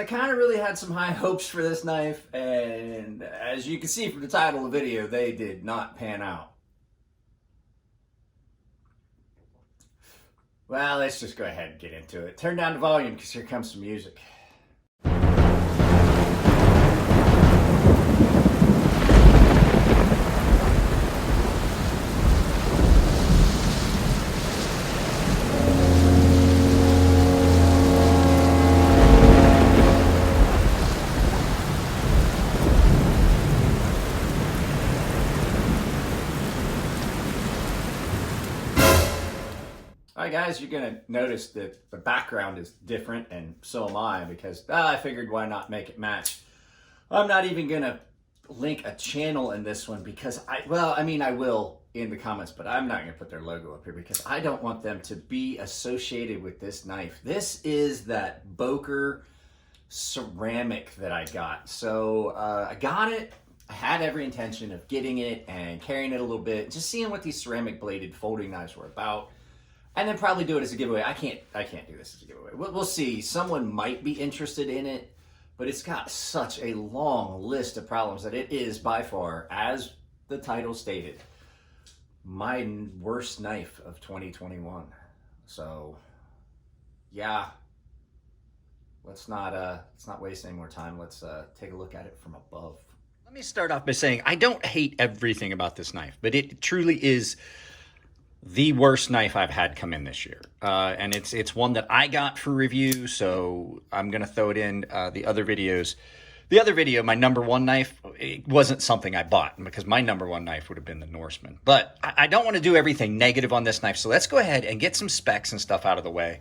I kind of really had some high hopes for this knife, and as you can see from the title of the video, they did not pan out. Well, let's just go ahead and get into it. Turn down the volume because here comes some music. Alright guys, you're going to notice that the background is different, and so am I, because I figured why not make it match. I'm not even going to link a channel in this one because I will in the comments, but I'm not going to put their logo up here because I don't want them to be associated with this knife. This is that Boker ceramic that I got. So I got it. I had every intention of getting it and carrying it a little bit, just seeing what these ceramic bladed folding knives were about. And then probably do it as a giveaway. I can't do this as a giveaway. We'll see. Someone might be interested in it, but it's got such a long list of problems that it is by far, as the title stated, my worst knife of 2021. So, yeah, let's not waste any more time. Let's take a look at it from above. Let me start off by saying I don't hate everything about this knife, but it truly is the worst knife I've had come in this year. And it's one that I got for review, so I'm going to throw it in the other videos. The other video, my number one knife, it wasn't something I bought because my number one knife would have been the Norseman. But I don't want to do everything negative on this knife, so let's go ahead and get some specs and stuff out of the way.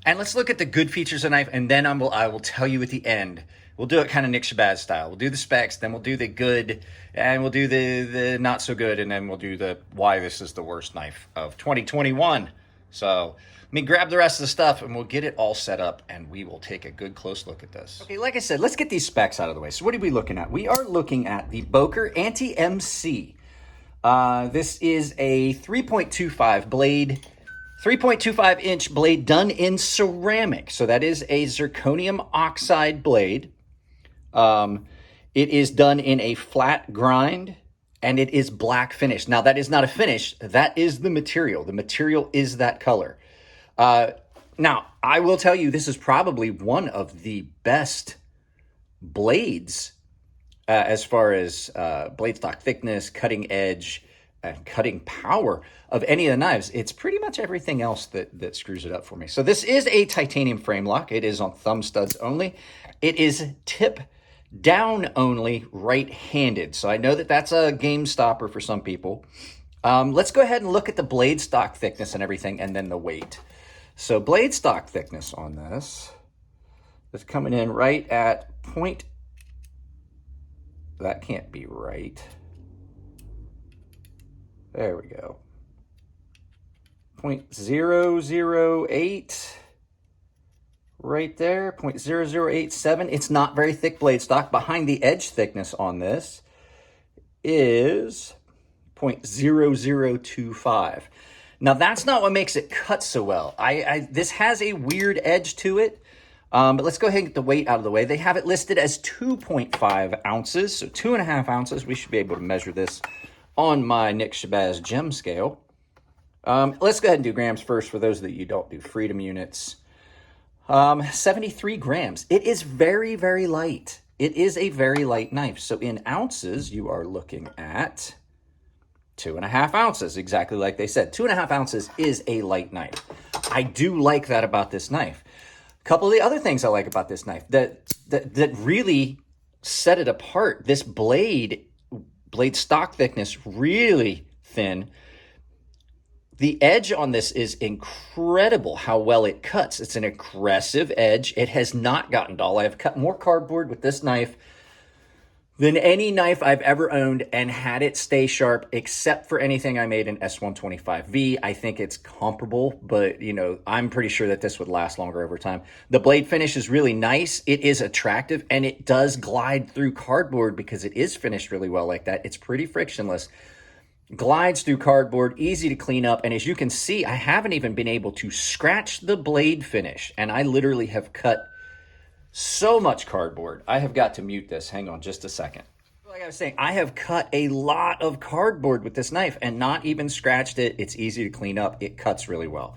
And let's look at the good features of the knife, and then I will tell you at the end. We'll do it kind of Nick Shabazz style. We'll do the specs, then we'll do the good, and we'll do the not so good, and then we'll do the why this is the worst knife of 2021. So let me grab the rest of the stuff, and we'll get it all set up, and we will take a good close look at this. Okay, like I said, let's get these specs out of the way. So what are we looking at? We are looking at the Boker Anti-MC. This is a 3.25 blade, 3.25 inch blade done in ceramic. So that is a zirconium oxide blade. It is done in a flat grind, and it is black finish. Now, that is not a finish. That is the material. The material is that color. Now, I will tell you, this is probably one of the best blades as far as blade stock thickness, cutting edge, and cutting power of any of the knives. It's pretty much everything else that screws it up for me. So this is a titanium frame lock. It is on thumb studs only. It is tip down only, right-handed. So I know that that's a game stopper for some people. Let's go ahead and look at the blade stock thickness and everything, and then the weight. So blade stock thickness on this is coming in right at point. That can't be right. There we go. 0.008. Right there, 0.0087. It's not very thick blade stock. Behind the edge thickness on this is 0.0025. Now, that's not what makes it cut so well. This has a weird edge to it, but let's go ahead and get the weight out of the way. They have it listed as 2.5 ounces, so 2.5 ounces. We should be able to measure this on my Nick Shabazz gem scale. Let's go ahead and do grams first for those that you don't do freedom units. 73 grams. It is very, very light. It is a very light knife. So in ounces, you are looking at 2.5 ounces, exactly like they said. 2.5 ounces is a light knife. I do like that about this knife. A couple of the other things I like about this knife that really set it apart. This blade stock thickness, really thin. The edge on this is incredible how well it cuts. It's an aggressive edge. It has not gotten dull. I have cut more cardboard with this knife than any knife I've ever owned and had it stay sharp, except for anything I made in S125V. I think it's comparable, but I'm pretty sure that this would last longer over time. The blade finish is really nice. It is attractive, and it does glide through cardboard because it is finished really well like that. It's pretty frictionless. Glides through cardboard, easy to clean up, and as you can see, I haven't even been able to scratch the blade finish, and I literally have cut So much cardboard. I have got to mute this. Hang on just a second. Like I was saying, I have cut a lot of cardboard with this knife and not even scratched it. It's easy to clean up. It cuts really well.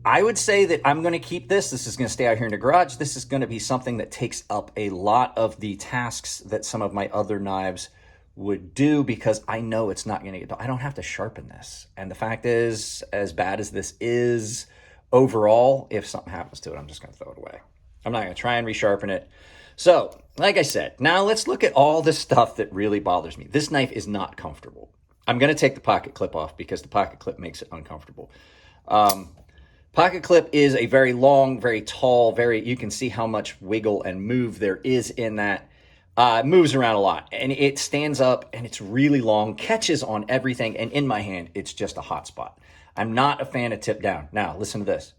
I would say that I'm going to keep this. This is going to stay out here in the garage. This is going to be something that takes up a lot of the tasks that some of my other knives would do, because I know it's not going to get, I don't have to sharpen this. And the fact is, as bad as this is overall, if something happens to it, I'm just going to throw it away. I'm not going to try and resharpen it. So, like I said, now let's look at all the stuff that really bothers me. This knife is not comfortable. I'm going to take the pocket clip off because the pocket clip makes it uncomfortable. Pocket clip is a very long, very tall, you can see how much wiggle and move there is in that. It moves around a lot, and it stands up, and it's really long, catches on everything, and in my hand, it's just a hot spot. I'm not a fan of tip down. Now, listen to this.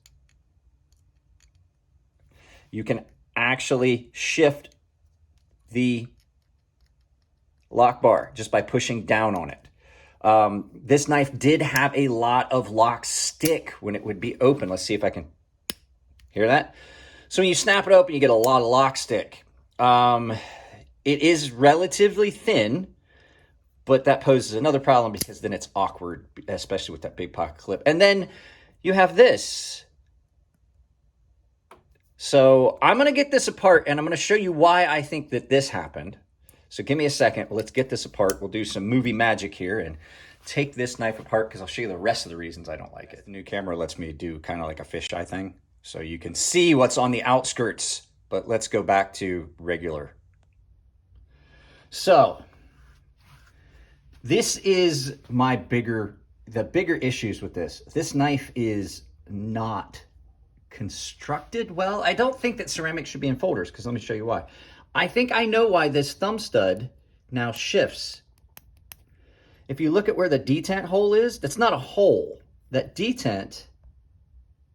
You can actually shift the lock bar just by pushing down on it. This knife did have a lot of lock stick when it would be open. Let's see if I can hear that. So when you snap it open, you get a lot of lock stick. It is relatively thin, but that poses another problem because then it's awkward, especially with that big pocket clip. And then you have this. So I'm going to get this apart, and I'm going to show you why I think that this happened. So give me a second. Let's get this apart. We'll do some movie magic here and take this knife apart, because I'll show you the rest of the reasons I don't like it. The new camera lets me do kind of like a fisheye thing, so you can see what's on the outskirts. But let's go back to regular. So this is the bigger issues with this. This knife is not constructed well. I don't think that ceramic should be in folders, because let me show you why. I think I know why this thumb stud now shifts. If you look at where the detent hole is, that's not a hole. That detent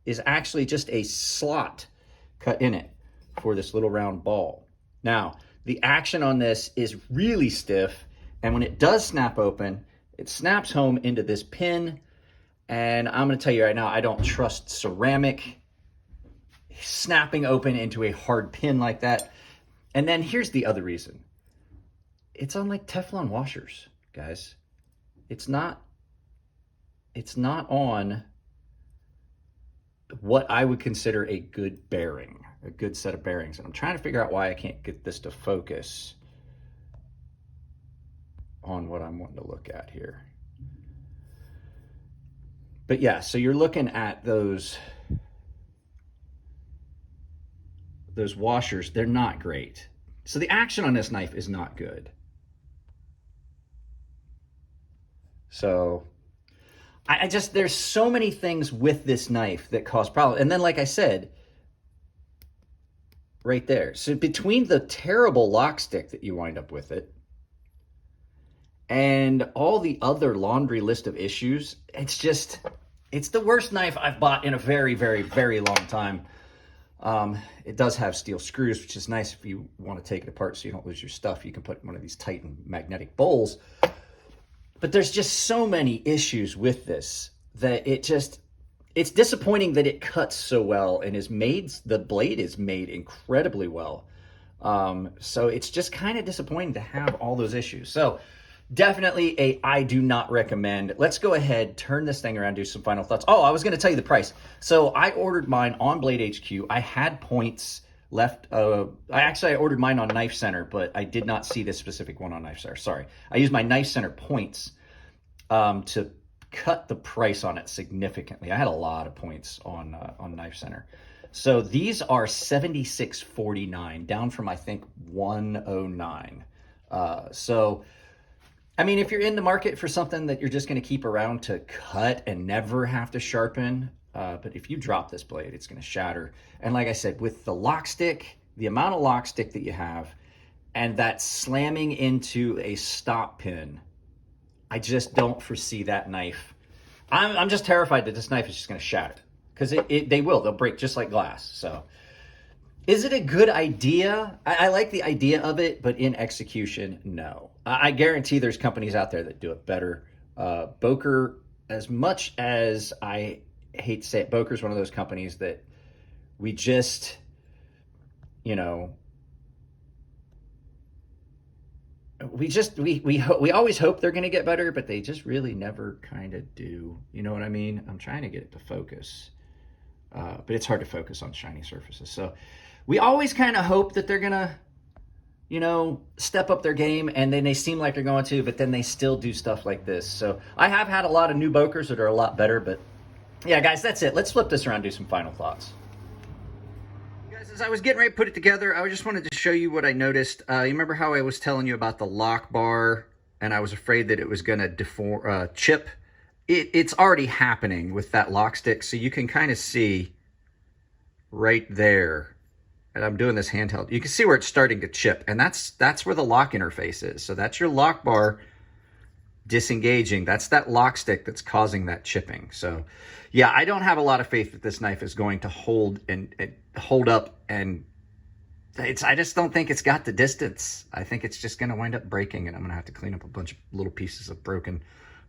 is actually just a slot cut in it for this little round ball. Now, the action on this is really stiff, and when it does snap open, it snaps home into this pin, and I'm going to tell you right now, I don't trust ceramic snapping open into a hard pin like that. And then here's the other reason. It's on like Teflon washers, guys. It's not on what I would consider a good bearing, a good set of bearings. And I'm trying to figure out why I can't get this to focus on what I'm wanting to look at here. But yeah, so you're looking at those washers. They're not great. So the action on this knife is not good. So I just, there's so many things with this knife that cause problems. And then, like I said, right there. So between the terrible lock stick that you wind up with it and all the other laundry list of issues, it's the worst knife I've bought in a very, very, very long time. It does have steel screws, which is nice if you want to take it apart so you don't lose your stuff. You can put one of these Titan magnetic bowls. But there's just so many issues with this that it's disappointing that it cuts so well and the blade is made incredibly well. So it's just kind of disappointing to have all those issues. So definitely I do not recommend. Let's go ahead, turn this thing around, do some final thoughts. Oh, I was going to tell you the price. So I ordered mine on Blade HQ. I had points left. I ordered mine on Knife Center, but I did not see this specific one on Knife Center. Sorry. I used my Knife Center points to cut the price on it significantly. I had a lot of points on Knife Center. So these are $76.49, down from I think $109. So I mean, if you're in the market for something that you're just going to keep around to cut and never have to sharpen, but if you drop this blade, it's going to shatter. And like I said, with the lock stick, the amount of lock stick that you have, and that slamming into a stop pin, I just don't foresee that knife. I'm just terrified that this knife is just going to shatter, because they'll break just like glass. So is it a good idea? I like the idea of it, but in execution, no. I guarantee there's companies out there that do it better. Boker, as much as I hate to say it, Boker's one of those companies that we just, you know, we always hope they're going to get better, but they just really never kind of do. You know what I mean? I'm trying to get it to focus, but it's hard to focus on shiny surfaces. So we always kind of hope that they're going to, you know, step up their game, and then they seem like they're going to, but then they still do stuff like this. So I have had a lot of new bokers that are a lot better, but yeah, guys, that's it. Let's flip this around and do some final thoughts. Guys, as I was getting ready to put it together, I just wanted to show you what I noticed. You remember how I was telling you about the lock bar, and I was afraid that it was going to chip? It's already happening with that lock stick, so you can kind of see right there. And I'm doing this handheld. You can see where it's starting to chip, and that's where the lock interface is. So that's your lock bar disengaging. That's that lock stick that's causing that chipping. So yeah, I don't have a lot of faith that this knife is going to hold up, and I just don't think it's got the distance. I think it's just going to wind up breaking, and I'm going to have to clean up a bunch of little pieces of broken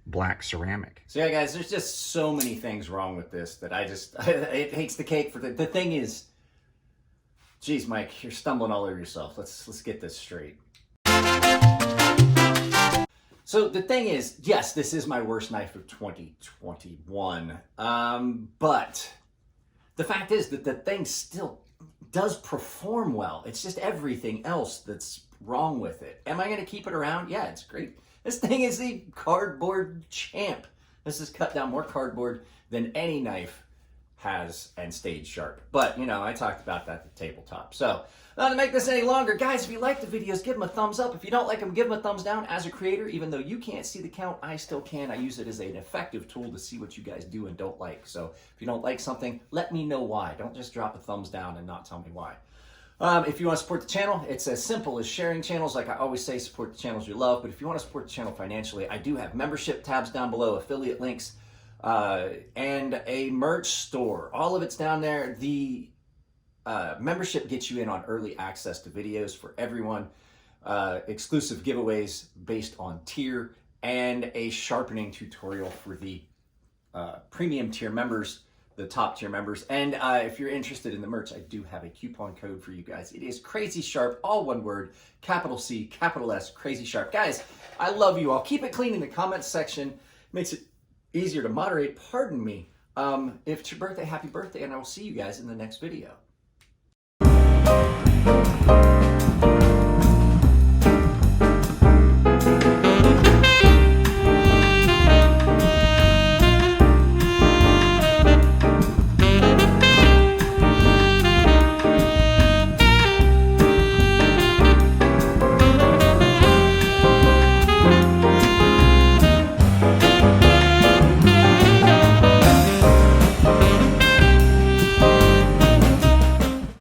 black ceramic. So yeah, guys, there's just so many things wrong with this that it hates the cake for the thing is, geez, Mike, you're stumbling all over yourself. Let's get this straight. So the thing is, yes, this is my worst knife of 2021. But the fact is that the thing still does perform well. It's just everything else that's wrong with it. Am I going to keep it around? Yeah, it's great. This thing is the cardboard champ. This has cut down more cardboard than any knife has and stayed sharp. But, you know, I talked about that at the tabletop. So, not to make this any longer, guys, if you like the videos, give them a thumbs up. If you don't like them, give them a thumbs down. As a creator, even though you can't see the count, I still can. I use it as an effective tool to see what you guys do and don't like. So, if you don't like something, let me know why. Don't just drop a thumbs down and not tell me why. If you want to support the channel, it's as simple as sharing channels. Like I always say, support the channels you love. But if you want to support the channel financially, I do have membership tabs down below, affiliate links, and a merch store. All of it's down there. The membership gets you in on early access to videos for everyone, exclusive giveaways based on tier, and a sharpening tutorial for the premium tier members, the top tier members. And if you're interested in the merch, I do have a coupon code for you guys. It is CrazySharp, all one word, capital C, capital S, CrazySharp. Guys, I love you all. Keep it clean in the comments section. Makes it easier to moderate. Pardon me. If it's your birthday, happy birthday, and I will see you guys in the next video.